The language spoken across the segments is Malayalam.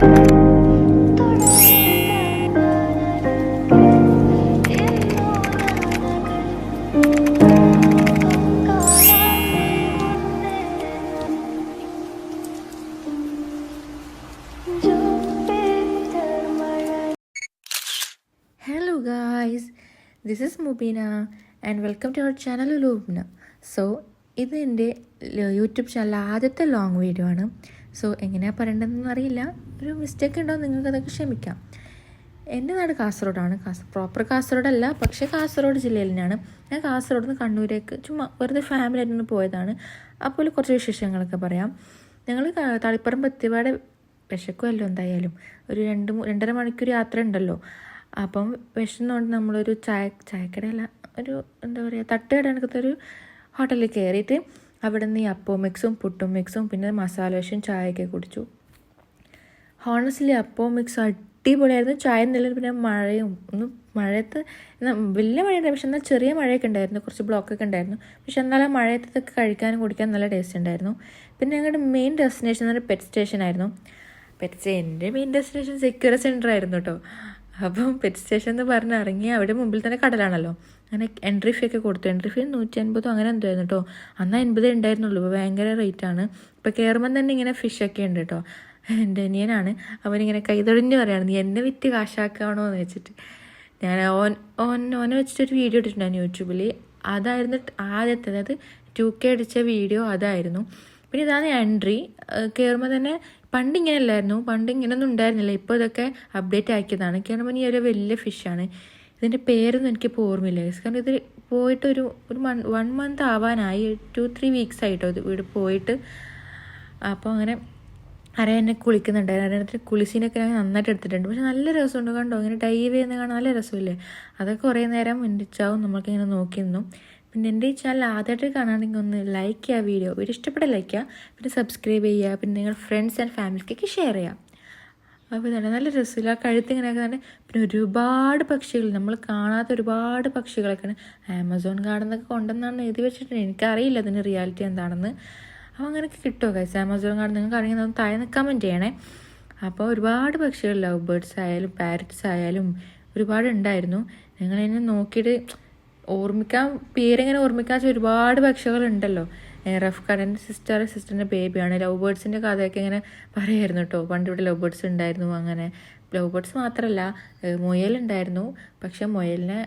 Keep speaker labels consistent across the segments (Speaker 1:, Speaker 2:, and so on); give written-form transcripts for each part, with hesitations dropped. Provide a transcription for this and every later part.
Speaker 1: Hello guys, this is Mubina and welcome to our channel Lubna. So ഇത് എൻ്റെ യൂട്യൂബ് ചാനൽ ആദ്യത്തെ ലോങ് വീഡിയോ ആണ്. സോ എങ്ങനെയാണ് പറയേണ്ടതെന്ന് അറിയില്ല, ഒരു മിസ്റ്റേക്ക് ഉണ്ടോ നിങ്ങൾക്കതൊക്കെ ക്ഷമിക്കാം. എൻ്റെ നാട് കാസർഗോഡാണ്. പ്രോപ്പർ കാസർഗോഡല്ല, പക്ഷേ കാസർഗോഡ് ജില്ലയിൽ തന്നെയാണ്. ഞാൻ കാസർഗോഡ് നിന്ന് കണ്ണൂരേക്ക് ചുമ്മാ വെറുതെ ഫാമിലി ആയിട്ട് പോയതാണ്. അപ്പോൾ കുറച്ച് വിശേഷങ്ങളൊക്കെ പറയാം. ഞങ്ങൾ തളിപ്പറമ്പ് എത്തിയപാടെ വിശക്കുമല്ലോ, എന്തായാലും ഒരു 2-2.5 മണിക്കൂർ യാത്ര ഉണ്ടല്ലോ. അപ്പം വിശന്നുകൊണ്ട് നമ്മളൊരു ചായക്കടയല്ല, ഒരു എന്താ പറയുക, തട്ടുകട കണക്കത്തൊരു ഹോട്ടലിൽ കയറിയിട്ട് അവിടെ നിന്ന് ഈ അപ്പം മിക്സും പുട്ടും മിക്സും പിന്നെ മസാല ദോശയും ചായയൊക്കെ കുടിച്ചു. ഹോണസ്റ്റ്ലി അപ്പം മിക്സ് അടിപൊളിയായിരുന്നു. ചായ നല്ലൊരു, പിന്നെ മഴയും മഴയത്ത് വലിയ മഴയുണ്ടായിരുന്നു, പക്ഷെ എന്നാൽ ചെറിയ മഴയൊക്കെ ഉണ്ടായിരുന്നു, കുറച്ച് ബ്ലോക്കൊക്കെ ഉണ്ടായിരുന്നു. പക്ഷെ എന്നാൽ ആ മഴയത്തൊക്കെ കഴിക്കാനും കുടിക്കാനും നല്ല ടേസ്റ്റ് ഉണ്ടായിരുന്നു. പിന്നെ ഞങ്ങളുടെ മെയിൻ ഡെസ്റ്റിനേഷൻ എന്ന് പറഞ്ഞാൽ പെറ്റ് സ്റ്റേഷൻ ആയിരുന്നു. എൻ്റെ മെയിൻ ഡെസ്റ്റിനേഷൻ സെക്യൂർ സെൻറ്റർ ആയിരുന്നു കേട്ടോ. അപ്പം പെറ്റ് സ്റ്റേഷൻ എന്ന് പറഞ്ഞ് ഇറങ്ങി അവിടെ മുമ്പിൽ തന്നെ കടലാണല്ലോ. അങ്ങനെ എൻട്രി ഫീ ഒക്കെ കൊടുത്തു. എൻട്രി ഫീ 150 അങ്ങനെ എന്തായിരുന്നു കേട്ടോ. അന്ന് 50 ഉണ്ടായിരുന്നുള്ളൂ. ഇപ്പോൾ ഭയങ്കര റേറ്റാണ്. ഇപ്പോൾ കയറുമ്പം തന്നെ ഇങ്ങനെ ഫിഷൊക്കെ ഉണ്ട് കേട്ടോ. എൻ്റെ അനിയനാണ്, അവനിങ്ങനെ കൈതൊഴിഞ്ഞ് പറയുകയാണ്, നീ എന്നെ വിറ്റ് കാശാക്കാണോ എന്ന് വെച്ചിട്ട്. ഞാൻ ഓനെ വെച്ചിട്ടൊരു വീഡിയോ ഇട്ടിട്ടുണ്ടായിരുന്നു യൂട്യൂബിൽ. അതായിരുന്നു ആദ്യത്തെ, അതായത് 2K അടിച്ച വീഡിയോ അതായിരുന്നു. പിന്നെ ഇതാണ് എൻട്രി. കയറുമ്പോൾ തന്നെ പണ്ട് ഇങ്ങനെ അല്ലായിരുന്നു, പണ്ട് ഇങ്ങനെയൊന്നും ഉണ്ടായിരുന്നില്ല. ഇപ്പോൾ ഇതൊക്കെ അപ്ഡേറ്റ് ആക്കിയതാണ്. കയറുമ്പോൾ ഈ ഒരു വലിയ ഫിഷാണ്. ഇതിൻ്റെ പേരൊന്നും എനിക്കിപ്പോൾ ഓർമ്മയില്ല, കാരണം ഇത് പോയിട്ട് ഒരു 1 മന്ത് ആവാനായി, 2-3 വീക്സ് ആയിട്ടോ ഇത് ഇവിടെ പോയിട്ട്. അപ്പോൾ അങ്ങനെ എന്നെ കുളിക്കുന്നുണ്ടായിരുന്നു. അതിനകത്ത് കുളിസീനൊക്കെ ഞാൻ നന്നായിട്ട് എടുത്തിട്ടുണ്ട്. പക്ഷെ നല്ല രസമുണ്ട് കണ്ടോ, ഇങ്ങനെ ഡൈവ് ചെയ്യുന്ന കാണാൻ നല്ല രസമില്ലേ. അതൊക്കെ കുറേ നേരം മിണ്ടിച്ചാവും നമ്മൾക്കിങ്ങനെ നോക്കി നിന്നു. പിന്നെ എൻ്റെ ഈ ചാനൽ ആദ്യമായിട്ട് കാണുകയാണെങ്കിൽ ഒന്ന് ലൈക്ക് ചെയ്യുക, വീഡിയോ ഇഷ്ടപ്പെട്ട ലൈക്ക് ചെയ്യുക, പിന്നെ സബ്സ്ക്രൈബ് ചെയ്യുക, പിന്നെ നിങ്ങൾ ഫ്രണ്ട്സ് ആൻഡ് ഫാമിലിക്കൊക്കെ ഷെയർ ചെയ്യാം. അപ്പോൾ ഇതാണ് നല്ല രസമില്ല, കഴുത്തിങ്ങനെയൊക്കെ തന്നെ. പിന്നെ ഒരുപാട് പക്ഷികൾ, നമ്മൾ കാണാത്ത ഒരുപാട് പക്ഷികളൊക്കെയാണ്. ആമസോൺ ഗാർഡനൊക്കെ കൊണ്ടുവന്നാണ് എഴുതി വെച്ചിട്ടുണ്ട്, എനിക്കറിയില്ല അതിന് റിയാലിറ്റി എന്താണെന്ന്. അപ്പോൾ അങ്ങനെയൊക്കെ കിട്ടുമോ ഗൈസ് ആമസോൺ ഗാർഡൻ? നിങ്ങൾക്ക് അറിയുന്നത് താഴെ കമൻറ്റ് ചെയ്യണേ. അപ്പോൾ ഒരുപാട് പക്ഷികൾ, ലവ് ബേർഡ്സ് ആയാലും പാരറ്റ്സ് ആയാലും ഒരുപാട് ഉണ്ടായിരുന്നു. നിങ്ങളതിനെ നോക്കിയിട്ട് ഓർമ്മിക്കാൻ, പേരെങ്ങനെ ഓർമ്മിക്കാൻ വെച്ചാൽ ഒരുപാട് പക്ഷികളുണ്ടല്ലോ. റഫ് കടൻ്റെ സിസ്റ്ററിൻ്റെ ബേബിയാണ്. ലവ് ബേർഡ്സിൻ്റെ കഥയൊക്കെ ഇങ്ങനെ പറയായിരുന്നു കേട്ടോ. പണ്ട് ഇവിടെ ലവ് ബേർഡ്സ് ഉണ്ടായിരുന്നു. അങ്ങനെ ലവ് ബേർഡ്സ് മാത്രമല്ല, മുയലുണ്ടായിരുന്നു. പക്ഷെ മുയലിനെ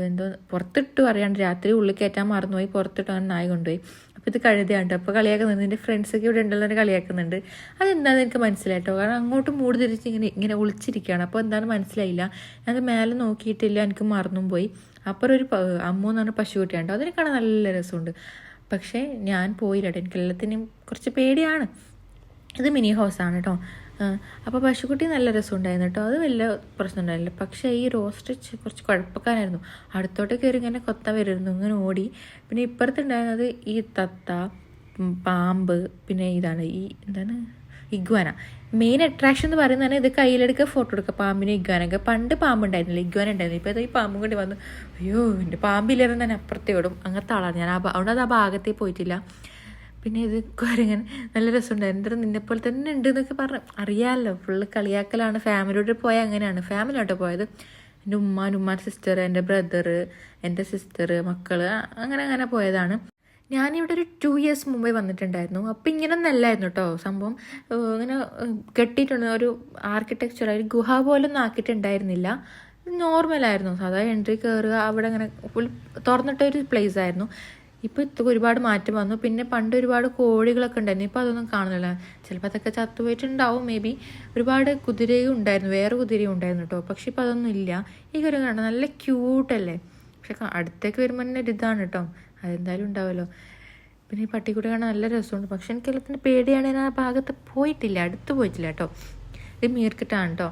Speaker 1: എന്തോ പുറത്തിട്ട് പറയാണ്ട് രാത്രി ഉള്ളിൽ കയറ്റാൻ മറന്നുപോയി, പുറത്തിട്ട് അങ്ങനെ നായ കൊണ്ടുപോയി. അപ്പോൾ ഇത് കഴുതയാണ്. അപ്പോൾ കളിയാക്കുന്നുണ്ട്, എൻ്റെ ഫ്രണ്ട്സൊക്കെ ഇവിടെ ഉണ്ടല്ലോ കളിയാക്കുന്നുണ്ട്. അതെന്താണെന്ന് എനിക്ക് മനസ്സിലായിട്ടോ, കാരണം അങ്ങോട്ട് മൂട് തിരിച്ച് ഇങ്ങനെ ഒളിച്ചിരിക്കുകയാണ്. അപ്പോൾ എന്താണെന്ന് മനസ്സിലായില്ല. ഞാനത് മേലെ നോക്കിയിട്ടില്ല, എനിക്ക് മറന്നും പോയി. അപ്പുറം ഒരു അമ്മു എന്ന് പറഞ്ഞ പശുക്കുട്ടിയുണ്ട്, അതിനെ കാണാൻ നല്ല രസമുണ്ട്. പക്ഷേ ഞാൻ പോയില്ല, എനിക്ക് എല്ലാത്തിനും കുറച്ച് പേടിയാണ്. ഇത് മിനി ഹൗസാണ് കേട്ടോ. അപ്പോൾ പശുക്കുട്ടി നല്ല രസമുണ്ടായിരുന്നു കേട്ടോ, അത് വലിയ പ്രശ്നം ഉണ്ടായില്ല. പക്ഷേ ഈ റോസ്റ്റ് കുറച്ച് കുഴപ്പക്കാരായിരുന്നു. അടുത്തോട്ട് കയറി ഇങ്ങനെ കൊത്താൻ വരുന്നു, ഇങ്ങനെ ഓടി. പിന്നെ ഇപ്പുറത്തുണ്ടായിരുന്നത് ഈ തത്ത, പാമ്പ്, പിന്നെ ഇതാണ് ഈ എന്താണ് ഇഗ്വാന. മെയിൻ അട്രാക്ഷൻ എന്ന് പറയുന്നത് ഇത് കയ്യിലെടുക്കുക, ഫോട്ടോ എടുക്കുക. പാമ്പിനെ ഇഗ്വാനൊക്കെ പണ്ട് പാമ്പുണ്ടായിരുന്നില്ല, ഇഗ്വാന ഉണ്ടായിരുന്നു. ഇപ്പോൾ ഈ പാമ്പും കൊണ്ട് വന്നു. അയ്യോ എൻ്റെ പാമ്പില്ലായിരുന്നു, ഞാൻ അപ്പുറത്തെ ഓടും. അങ്ങനത്തെ ആളാണ് ഞാൻ. അവിടെ അത് ആ ഭാഗത്തേ പോയിട്ടില്ല. പിന്നെ ഇത് കുരങ്ങൻ നല്ല രസമുണ്ടായിരുന്നു. എൻ്റെ നിന്നെപ്പോലെ തന്നെ ഉണ്ട് എന്നൊക്കെ പറഞ്ഞ് അറിയാമല്ലോ, ഫുള്ള് കളിയാക്കലാണ്. ഫാമിലിയോട് പോയാൽ അങ്ങനെയാണ്. ഫാമിലിയോട്ട് പോയത് എൻ്റെ ഉമ്മാൻ്റെ സിസ്റ്റർ, എൻ്റെ ബ്രദർ, എൻ്റെ സിസ്റ്റർ, മക്കൾ, അങ്ങനെ പോയതാണ്. ഞാനിവിടെ ഒരു 2 years മുമ്പേ വന്നിട്ടുണ്ടായിരുന്നു. അപ്പം ഇങ്ങനൊന്നും അല്ലായിരുന്നു കേട്ടോ സംഭവം. ഇങ്ങനെ കെട്ടിയിട്ടുണ്ട്, ഒരു ആർക്കിടെക്ചർ, ഒരു ഗുഹ പോലൊന്നും ആക്കിയിട്ടുണ്ടായിരുന്നില്ല. നോർമലായിരുന്നു, സാധാ എൻട്രി കയറുക, അവിടെ അങ്ങനെ ഫുൾ തുറന്നിട്ടൊരു പ്ലേസ് ആയിരുന്നു. ഇപ്പോൾ ഒരുപാട് മാറ്റം വന്നു. പിന്നെ പണ്ട് ഒരുപാട് കോഴികളൊക്കെ ഉണ്ടായിരുന്നു, ഇപ്പോൾ അതൊന്നും കാണുന്നില്ല. ചിലപ്പോൾ അതൊക്കെ ചത്തുപോയിട്ടുണ്ടാവും, മേ ബി. ഒരുപാട് കുതിരയും ഉണ്ടായിരുന്നു, വേറെ കുതിരയും ഉണ്ടായിരുന്നു കേട്ടോ. പക്ഷെ ഇപ്പോൾ അതൊന്നും ഇല്ല. ഈ കുരങ്ങ് കണ്ടോ, നല്ല ക്യൂട്ടല്ലേ. പക്ഷെ അടുത്തേക്ക് വരുമ്പോൾ തന്നെ ഒരു ഇതാണ് കേട്ടോ, അതെന്തായാലും ഉണ്ടാവുമല്ലോ. പിന്നെ ഈ പട്ടിക്കുട്ടി കാണാൻ നല്ല രസമുണ്ട്. പക്ഷെ എനിക്ക് എല്ലാത്തിൻ്റെ പേടിയാണ്, ഞാൻ ആ ഭാഗത്ത് പോയിട്ടില്ല, അടുത്ത് പോയിട്ടില്ല കേട്ടോ. ഇത് മീർക്കിട്ടാണ് കേട്ടോ.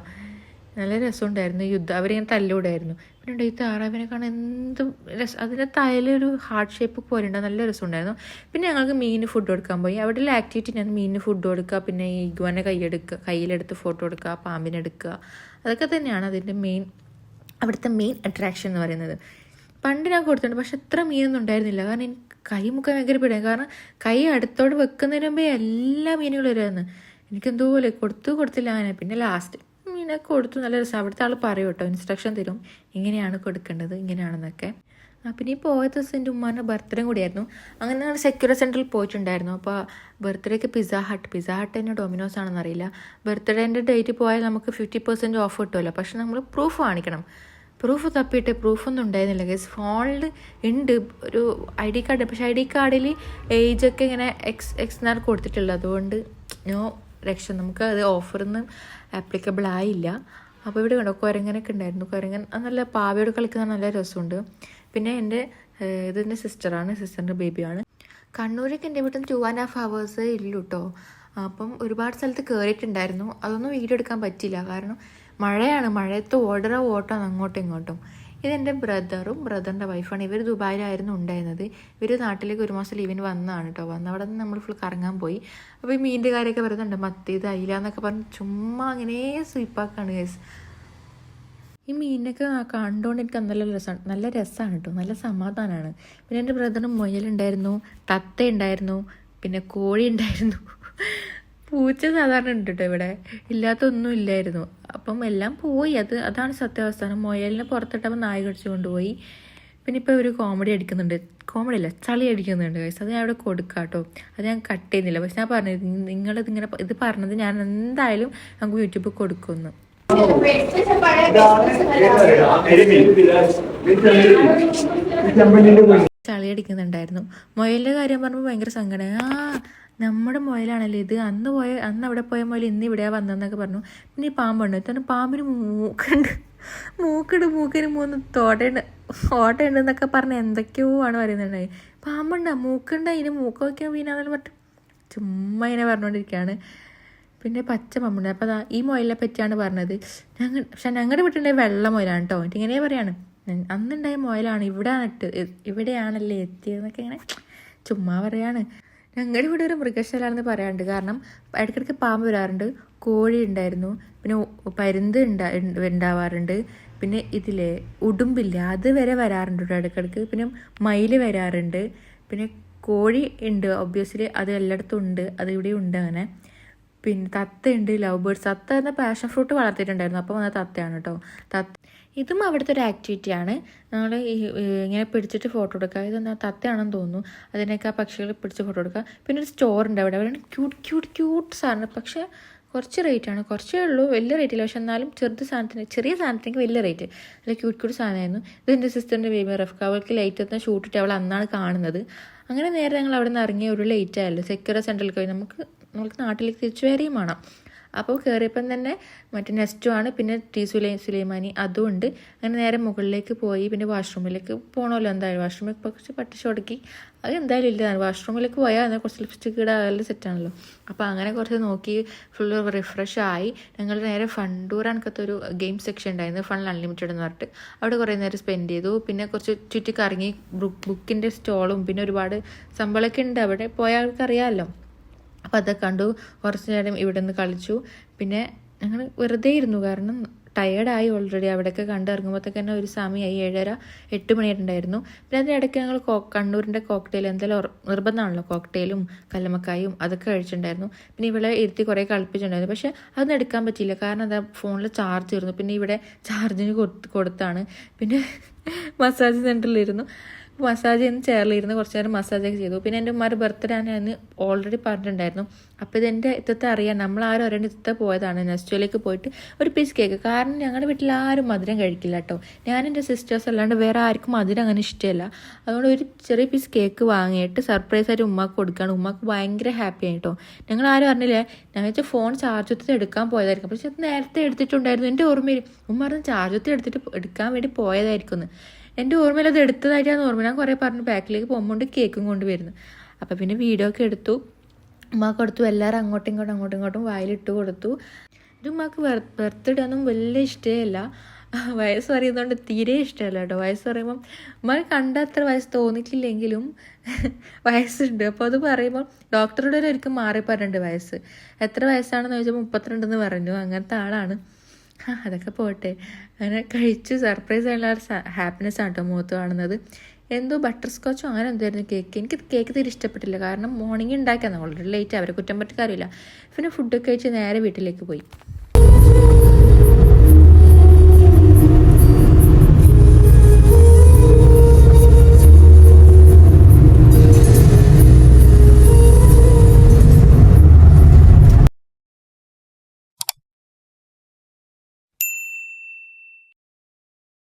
Speaker 1: നല്ല രസമുണ്ടായിരുന്നു അവരിങ്ങനെ തല്ലുകൂടായിരുന്നു. പിന്നെ ഈ താറാവിനെ കാണാൻ എന്ത് രസം, അതിൻ്റെ തലയൊരു ഹാർട്ട് ഷേപ്പ് പോലെ ഉണ്ട്, നല്ല രസമുണ്ടായിരുന്നു. പിന്നെ ഞങ്ങൾക്ക് മീനിന് ഫുഡ് കൊടുക്കാൻ പോയി. അവിടെയുള്ള ആക്ടിവിറ്റി ഞാൻ മീനിന് ഫുഡ് കൊടുക്കുക, പിന്നെ ഈ ഇഗ്വാനെ കയ്യിലെടുത്ത് ഫോട്ടോ എടുക്കുക, പാമ്പിനെ എടുക്കുക, അതൊക്കെ തന്നെയാണ് അതിൻ്റെ അവിടുത്തെ മെയിൻ അട്രാക്ഷൻ എന്ന് പറയുന്നത്. പണ്ട് ഞാൻ കൊടുത്തിട്ടുണ്ട്, പക്ഷെ എത്ര മീനൊന്നും ഉണ്ടായിരുന്നില്ല. കാരണം എനിക്ക് കൈ മുക്കാൻ ഭയങ്കര പേടിയാണ്. കാരണം കൈ അടുത്തോട് വെക്കുന്നതിന് മുമ്പേ എല്ലാ മീനുകളും വരുമായിരുന്നു. എനിക്കെന്തോ പോലെ കൊടുത്തില്ല അങ്ങനെ. പിന്നെ ലാസ്റ്റ് പിന്നെ കൊടുത്തു. നല്ല രസം. അവിടുത്തെ ആൾ പറയും കേട്ടോ, ഇൻസ്ട്രക്ഷൻ തരും, ഇങ്ങനെയാണ് കൊടുക്കേണ്ടത്, ഇങ്ങനെയാണെന്നൊക്കെ. പിന്നെ ഈ പോയ ദിവസം എൻ്റെ ഉമ്മാൻ്റെ ബർത്ത്ഡേ കൂടിയായിരുന്നു. അങ്ങനെ ഞങ്ങൾ സെക്യൂർ സെൻറ്ററിൽ പോയിട്ടുണ്ടായിരുന്നു. അപ്പോൾ ബർത്ത്ഡേക്ക് പിസ്സ ഹട്ട് തന്നെ ഡൊമിനോസ് ആണെന്ന് അറിയില്ല. ബർത്ത്ഡേൻ്റെ ഡേറ്റ് പോയാൽ നമുക്ക് 50% ഓഫ് കിട്ടുമല്ലോ. പക്ഷെ നമ്മൾ പ്രൂഫ് കാണിക്കണം. പ്രൂഫ് തപ്പിയിട്ട് പ്രൂഫൊന്നും ഉണ്ടായിരുന്നില്ല ഗൈസ്. ഫോണിൽ ഉണ്ട് ഒരു ID കാർഡ്, പക്ഷേ ID കാർഡിൽ ഏജൊക്കെ ഇങ്ങനെ എക്സ് കൊടുത്തിട്ടുള്ളത്. അതുകൊണ്ട് നോ രക്ഷ, നമുക്ക് അത് ഓഫറിന്ന് ആപ്ലിക്കബിൾ ആയില്ല. അപ്പോൾ ഇവിടെ കണ്ടോ കുരങ്ങനൊക്കെ ഉണ്ടായിരുന്നു. കുരങ്ങൻ നല്ല പാവയോട് കളിക്കുന്ന നല്ല രസമുണ്ട്. പിന്നെ ഇതെൻ്റെ സിസ്റ്ററിൻ്റെ ബേബിയാണ്. കണ്ണൂരൊക്കെ എൻ്റെ വീട്ടിൽ 2.5 hours ഇല്ലു കേട്ടോ. അപ്പം ഒരുപാട് സ്ഥലത്ത് കയറിയിട്ടുണ്ടായിരുന്നു. അതൊന്നും വീഡിയോ എടുക്കാൻ പറ്റില്ല, കാരണം മഴയാണ്. മഴയത്ത് ഓട്ടം അങ്ങോട്ടും ഇങ്ങോട്ടും. ഇതെൻ്റെ ബ്രദറിൻ്റെ വൈഫാണ്. ഇവർ ദുബായിലായിരുന്നു ഉണ്ടായിരുന്നത്. ഇവർ നാട്ടിലേക്ക് 1 മാസം ലീവിന് വന്നതാണ് കേട്ടോ. അവിടെ നിന്ന് നമ്മൾ ഫുൾ കറങ്ങാൻ പോയി. അപ്പോൾ ഈ മീനിൻ്റെ കാര്യമൊക്കെ പറയുന്നുണ്ട്, മത്തി ഇത് അയില എന്നൊക്കെ പറഞ്ഞ് ചുമ്മാ അങ്ങനെ സ്വീപ്പാക്കാണ് ഗൈസ്. ഈ മീനിനൊക്കെ കണ്ടുകൊണ്ട് എനിക്ക് നല്ല രസമാണ് കേട്ടോ, നല്ല സമാധാനമാണ്. പിന്നെ എൻ്റെ ബ്രദറിന് മുയലുണ്ടായിരുന്നു, തത്ത ഉണ്ടായിരുന്നു, പിന്നെ കോഴി ഉണ്ടായിരുന്നു, പൂച്ച സാധാരണ ഉണ്ട് കേട്ടോ. ഇവിടെ ഇല്ലാത്തൊന്നും ഇല്ലായിരുന്നു. അപ്പം എല്ലാം പോയി. അതാണ് സത്യാവസ്ഥ. മുയലിനെ പുറത്തിട്ടപ്പോൾ നായ കടിച്ചു കൊണ്ടുപോയി. പിന്നെ ഇപ്പോൾ ഒരു കോമഡി അല്ല ചളി അടിക്കുന്നുണ്ട് ഗൈസ്. അത് ഞാൻ അവിടെ കൊടുക്കാം കേട്ടോ. അത് ഞാൻ കട്ട് ചെയ്യുന്നില്ല. പക്ഷെ ഞാൻ പറഞ്ഞത് നിങ്ങളിതിങ്ങനെ ഇത് പറഞ്ഞത് ഞാൻ എന്തായാലും നമുക്ക് യൂട്യൂബിൽ കൊടുക്കുമെന്ന്. ചളി അടിക്കുന്നുണ്ടായിരുന്നു. മുയലിൻ്റെ കാര്യം പറഞ്ഞപ്പോൾ ഭയങ്കര സങ്കടം. നമ്മുടെ മുയലാണല്ലേ ഇത്, അന്ന് അവിടെ പോയ മുയൽ ഇന്ന് ഇവിടെയാ വന്നതെന്നൊക്കെ പറഞ്ഞു. പിന്നെ ഈ പാമ്പുണ്ട്. തന്നെ പാമ്പിന് മൂക്കുണ്ട്, മൂക്കിന് 3 ഓട്ടയുണ്ട് എന്നൊക്കെ പറഞ്ഞ് എന്തൊക്കെയോ ആണ് പറയുന്നുണ്ടായി. പാമ്പുണ്ടാ, മൂക്കുണ്ട്, അതിന് മൂക്ക് വയ്ക്കാൻ വീണാന്ന് പറഞ്ഞിട്ട് ചുമ്മാ ഇങ്ങനെ പറഞ്ഞുകൊണ്ടിരിക്കുകയാണ്. പിന്നെ പച്ച പാമ്പുണ്ട്. അപ്പോൾ ഈ മുയലിനെ പറ്റിയാണ് പറഞ്ഞത്. പക്ഷെ ഞങ്ങളുടെ വീട്ടിലുണ്ടായ വെള്ള മുയലാണ് കേട്ടോ. ഇങ്ങനെ പറയാണ്, അന്നുണ്ടായ മുയലാണ് ഇവിടെയാണല്ലേ എത്തിയതെന്നൊക്കെ ഇങ്ങനെ ചുമ്മാ പറയാണ്. ഞങ്ങളുടെ ഇവിടെ ഒരു മൃഗശാലാണെന്ന് പറയാറുണ്ട്. കാരണം ഇടയ്ക്കിടയ്ക്ക് പാമ്പ് വരാറുണ്ട്, കോഴി ഉണ്ടായിരുന്നു, പിന്നെ പരുന്ത് ഉണ്ടാവാറുണ്ട്, പിന്നെ ഇതിലെ ഉടുമ്പില്ല അത് വരെ വരാറുണ്ട് ഇടയ്ക്കിടയ്ക്ക്, പിന്നെ മയിൽ വരാറുണ്ട്, പിന്നെ കോഴി ഉണ്ട് ഒബ്വിയസ്ലി, അത് എല്ലായിടത്തും ഉണ്ട്, അത് ഇവിടെ ഉണ്ട് അങ്ങനെ. പിന്നെ തത്തയുണ്ട്, ലവ് ബേർഡ്സ്. തത്ത എന്ന പാഷൻ ഫ്രൂട്ട് വളർത്തിയിട്ടുണ്ടായിരുന്നു, അപ്പോൾ വന്ന തത്തയാണ് കേട്ടോ. ഇതും അവിടുത്തെ ഒരു ആക്ടിവിറ്റിയാണ്. നമ്മൾ ഇങ്ങനെ പിടിച്ചിട്ട് ഫോട്ടോ എടുക്കുക. ഇതെന്താ തത്തയാണെന്ന് തോന്നുന്നു. അതിനൊക്കെ ആ പക്ഷികൾ പിടിച്ച് ഫോട്ടോ എടുക്കുക. പിന്നെ ഒരു സ്റ്റോർ ഉണ്ട് അവിടെ ക്യൂട്ട് സാധനം. പക്ഷേ കുറച്ച് റേറ്റാണ്, കുറച്ചേ ഉള്ളൂ, വലിയ റേറ്റില്ല. പക്ഷെ എന്നാലും ചെറിയ സാധനത്തിനൊക്കെ വലിയ റേറ്റ്. നല്ല ക്യൂട്ട് സാധനമായിരുന്നു. ഇത് എൻ്റെ സിസ്റ്ററിൻ്റെ ബേബി റഫ്ക. അവൾക്ക് ലൈറ്റ് എത്തുന്ന ഷൂട്ടിട്ട് അവൾ അന്നാണ് കാണുന്നത്. അങ്ങനെ നേരെ ഞങ്ങൾ അവിടെ നിന്ന് ഇറങ്ങിയ ഒരു ലേറ്റ് ആയല്ലോ. സെക്യൂർ സെൻറ്ററിൽ പോയി നമുക്ക് നാട്ടിലേക്ക് തിരിച്ചു വരികയും വേണം. അപ്പോൾ കയറിയപ്പം തന്നെ മറ്റേ നെസ്റ്റുമാണ്, പിന്നെ സുലൈമാനി അതും ഉണ്ട്. അങ്ങനെ നേരെ മുകളിലേക്ക് പോയി. പിന്നെ വാഷ്റൂമിലേക്ക് പോകണമല്ലോ എന്തായാലും. വാഷ്റൂമിൽ കുറച്ച് പട്ടിച്ചൊടുക്കി അത് എന്തായാലും ഇല്ലതാണ്. വാഷ്റൂമിലേക്ക് പോയാൽ എന്നാൽ കുറച്ച് ലിപ്സ്റ്റിക്ക് ഇടാൻ നല്ല സെറ്റാണല്ലോ. അപ്പോൾ അങ്ങനെ കുറച്ച് നോക്കി ഫുള്ള് റിഫ്രഷ് ആയി. ഞങ്ങൾ നേരെ ഫണ്ടൂറാനൊക്കത്തെ ഒരു ഗെയിം സെക്ഷൻ ഉണ്ടായിരുന്നു, ഫൺ അൺലിമിറ്റഡ് എന്ന് പറഞ്ഞിട്ട്. അവിടെ കുറേ നേരം സ്പെൻഡ് ചെയ്തു. പിന്നെ കുറച്ച് ചുറ്റി കറങ്ങി. ബുക്കിൻ്റെ സ്റ്റോളും പിന്നെ ഒരുപാട് സംഭവമൊക്കെ ഉണ്ട് അവിടെ, പോയ ആൾക്കറിയാമല്ലോ. അപ്പോൾ അതൊക്കെ കണ്ടു. കുറച്ച് നേരം ഇവിടെ നിന്ന് കളിച്ചു. പിന്നെ ഞങ്ങൾ വെറുതെ ഇരുന്നു, കാരണം ടയേർഡായി ഓൾറെഡി. അവിടെയൊക്കെ കണ്ടിറങ്ങുമ്പോഴത്തേക്ക് തന്നെ ഒരു സമയമായി 7:30-8 മണിയായിട്ടുണ്ടായിരുന്നു. പിന്നെ അതിനിടയ്ക്ക് ഞങ്ങൾ കണ്ണൂരിൻ്റെ കോക്ടെയിൽ എന്തായാലും നിർബന്ധമാണല്ലോ, കോക്ടെയിലും കല്ലമ്മക്കായും അതൊക്കെ കഴിച്ചിട്ടുണ്ടായിരുന്നു. പിന്നെ ഇവിടെ ഇരുത്തി കുറേ കളിപ്പിച്ചിട്ടുണ്ടായിരുന്നു. പക്ഷേ അതൊന്നും എടുക്കാൻ പറ്റിയില്ല, കാരണം എന്താ ഫോണിൽ ചാർജ് തീർന്നു. പിന്നെ ഇവിടെ ചാർജിന് കൊടുത്താണ്. പിന്നെ മസാജ് സെൻറ്ററിലിരുന്നു. മസാജ് ചെയ്യുന്ന ചെയറിലിരുന്ന് കുറച്ച് നേരം മസാജൊക്കെ ചെയ്തു. പിന്നെ എൻ്റെ ഉമ്മാരുടെ ബർത്ത്ഡേ ആണ് എന്ന് ഓൾറെഡി പറഞ്ഞിട്ടുണ്ടായിരുന്നു. അപ്പോൾ ഇതെൻ്റെ ഇത്തത്തെ അറിയാം, നമ്മളാരും ഒരെണ്ണം ഇത്തത്തെ പോയതാണ് നെസ്റ്റോയിലേക്ക് പോയിട്ട് ഒരു പീസ് കേക്ക്. കാരണം ഞങ്ങളുടെ വീട്ടിൽ ആരും മധുരം കഴിക്കില്ല കേട്ടോ. ഞാൻ എൻ്റെ സിസ്റ്റേഴ്സ് അല്ലാണ്ട് വേറെ ആർക്കും മധുരം അങ്ങനെ ഇഷ്ടമല്ല. അതുകൊണ്ട് ഒരു ചെറിയ പീസ് കേക്ക് വാങ്ങിയിട്ട് സർപ്രൈസായിട്ട് ഉമ്മാക്ക് കൊടുക്കുകയാണ്. ഉമ്മാക്ക് ഭയങ്കര ഹാപ്പി ആയിട്ടോ. ഞങ്ങൾ ആരും അറിഞ്ഞില്ലേ, ഞാൻ വെച്ചാൽ ഫോൺ ചാർജ് കുത്തി എടുക്കാൻ പോയതായിരിക്കും. പക്ഷെ അത് നേരത്തെ എടുത്തിട്ടുണ്ടായിരുന്നു. എൻ്റെ ഓർമ്മയിൽ ഉമ്മ പറഞ്ഞ് ചാർജ് കുത്തി എടുത്തിട്ട് എടുക്കാൻ വേണ്ടി പോയതായിരിക്കും എന്ന്. എൻ്റെ ഓർമ്മയിൽ അത് എടുത്തതായിട്ടാണ് ഓർമ്മ. ഞാൻ കുറേ പറഞ്ഞു ബാക്കിലേക്ക് പോകുമ്പോൾ കേക്കും കൊണ്ട് വരുന്നു. അപ്പോൾ പിന്നെ വീഡിയോ ഒക്കെ എടുത്തു, ഉമ്മാക്ക് കൊടുത്തു. എല്ലാവരും അങ്ങോട്ടും ഇങ്ങോട്ടും വായിലിട്ട് കൊടുത്തു. എൻ്റെ ഉമ്മാക്ക് ബർത്ത്ഡേ ഒന്നും വലിയ ഇഷ്ടമല്ല. വയസ്സ് പറയുന്നതുകൊണ്ട് തീരെ ഇഷ്ടമല്ല കേട്ടോ. വയസ്സ് പറയുമ്പം ഉമ്മ കണ്ട അത്ര വയസ്സ് തോന്നിക്കില്ലെങ്കിലും വയസ്സുണ്ട്. അപ്പോൾ അത് പറയുമ്പോൾ ഡോക്ടറുടെ ഒരിക്കലും മാറി പറഞ്ഞിട്ടുണ്ട് വയസ്സ്. എത്ര വയസ്സാണെന്ന് ചോദിച്ചാൽ 32 എന്ന് പറഞ്ഞു. അങ്ങനത്തെ ആളാണ്. അതൊക്കെ പോട്ടെ. അങ്ങനെ കഴിച്ചു. സർപ്രൈസ് ആയിട്ടുള്ള ഹാപ്പിനെസ് ആണ് കേട്ടോ മുഖത്ത് കാണുന്നത്. എന്തോ ബട്ടർ സ്കോച്ചോ അങ്ങനെ എന്തായിരുന്നു കേക്ക്. എനിക്ക് കേക്ക് തീരെ ഇഷ്ടപ്പെട്ടില്ല. കാരണം മോർണിംഗ് ഉണ്ടാക്കിയാൽ നമ്മൾ ലേറ്റ് അവരെ കുറ്റം പറ്റിക്കാറില്ല. പിന്നെ ഫുഡൊക്കെ കഴിച്ച് നേരെ വീട്ടിലേക്ക് പോയി.